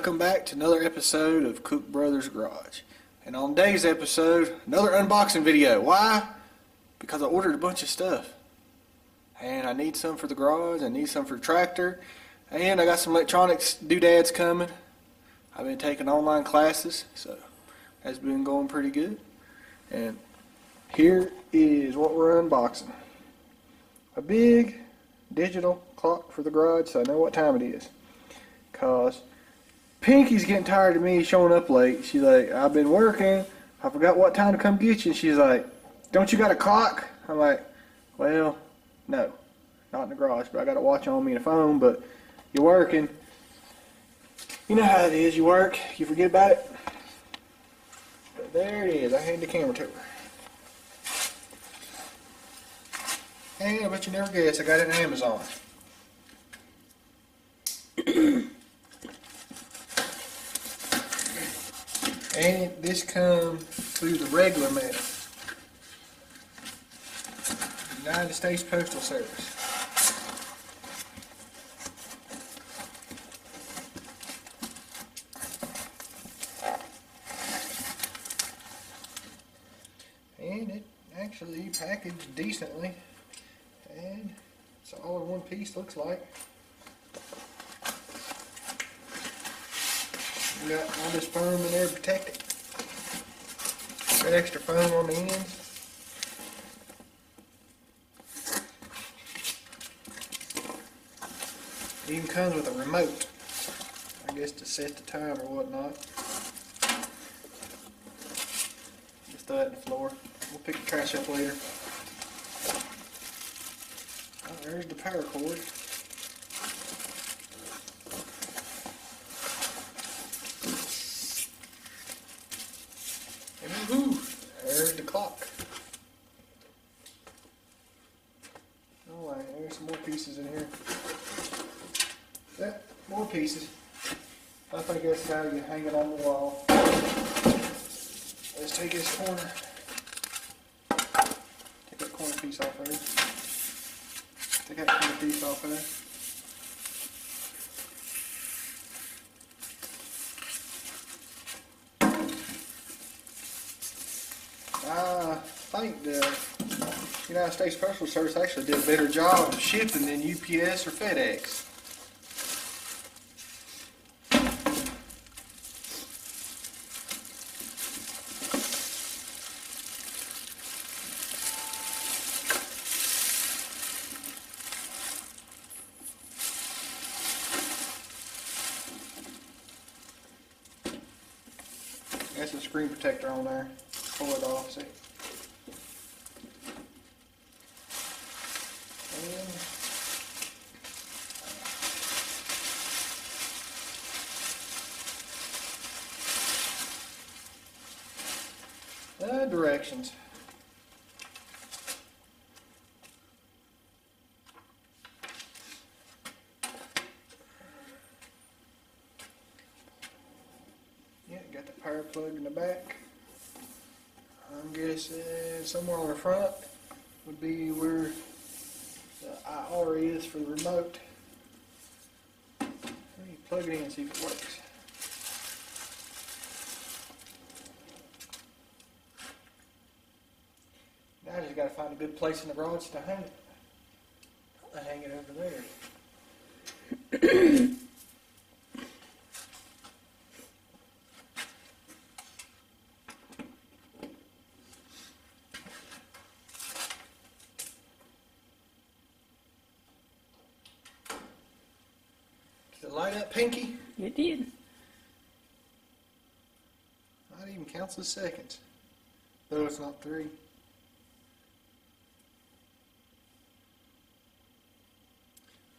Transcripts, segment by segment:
Welcome back to another episode of Cook Brothers Garage. And on today's episode, another unboxing video. Why? Because I ordered a bunch of stuff. And I need some for the garage, I need some for the tractor, and I got some electronics doodads coming. I've been taking online classes, so that's been going pretty good. And here is what we're unboxing. A big digital clock for the garage so I know what time it is. Cause Pinky's getting tired of me showing up late. She's like, I've been working, I forgot what time to come get you. And she's like, don't you got a clock? I'm like, well, no, not in the garage, but I got a watch on me and a phone. But you're working, you know how it is, you work, you forget about it. But there it is, I hand the camera to her. And I bet you never guess, I got it on Amazon. And this comes through the regular mail. United States Postal Service. And it actually packaged decently. And it's all in one piece, looks like. You got all this foam in there to protect it. Got extra foam on the ends. It even comes with a remote, I guess, to set the time or whatnot. Just throw that in the floor. We'll pick the trash up later. Oh, there's the power cord. And woohoo! There's the clock. Alright, there's some more pieces in here. Yeah, more pieces. I think that's how you hang it on the wall. Let's take this corner. Take that corner piece off there. Take that corner piece off there. I think the United States Postal Service actually did a better job of shipping than UPS or FedEx. That's a screen protector on there. Pull it off, see? And directions. Yeah, got the power plug in the back. I'm guessing somewhere on the front would be where the IR is for the remote. Let me plug it in and see if it works. Now I just got to find a good place in the garage to hang it. I'll hang it over there. Did it light up, Pinky? It did. Not even counts as seconds. Though it's not 3.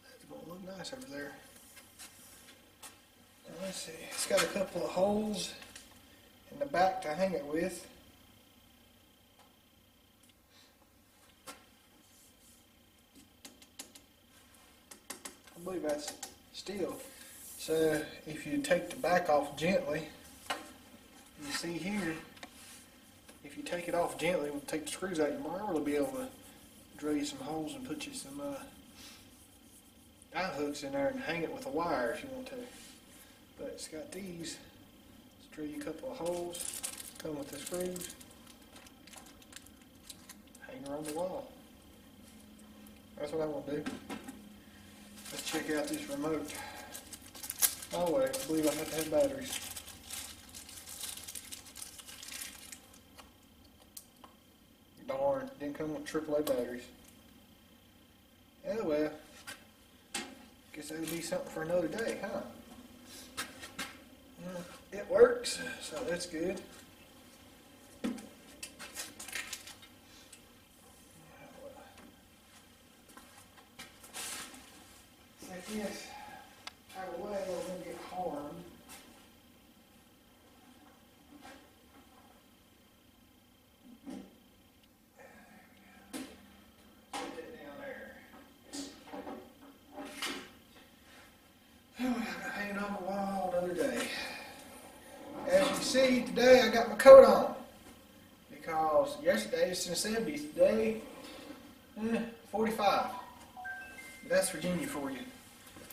That's going to look nice over there. Now let's see. It's got a couple of holes in the back to hang it with. I believe that's steel. So if you take the back off gently, you see here, if you take it off gently and take the screws out, you might really be able to drill you some holes and put you some eye hooks in there and hang it with a wire if you want to. But it's got these. Let's drill you a couple of holes. Come with the screws. Hang her on the wall. That's what I want to do. Let's check out this remote. Oh wait, I believe I have to have batteries. Darn, didn't come with AAA batteries. Oh well. Guess that would be something for another day, huh? It works, so that's good. I guess out of the way, we're going to get harmed. Put that down there. Oh, I'm going to hang it on the wall another day. As you can see, today I got my coat on. Because yesterday it's in the 70s. Today, 45. That's Virginia for you.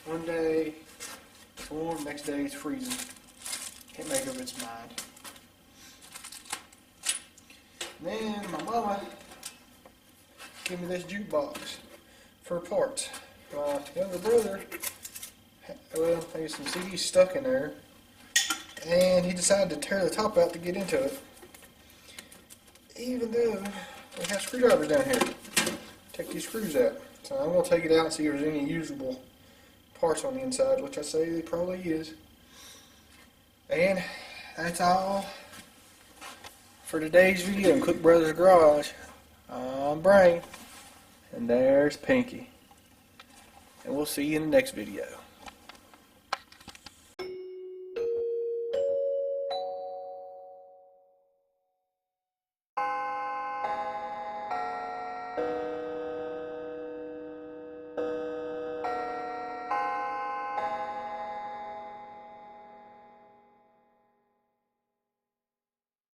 One day it's warm, next day it's freezing. Can't make up its mind. And then my mama gave me this jukebox for parts. My younger brother, well, there's some CDs stuck in there, and he decided to tear the top out to get into it. Even though we have screwdrivers down here. Take these screws out. So I'm going to take it out and see if there's any usable parts on the inside, which I say there probably is. And that's all for today's video in Cook Brothers Garage. I'm Brain, and there's Pinky. And we'll see you in the next video.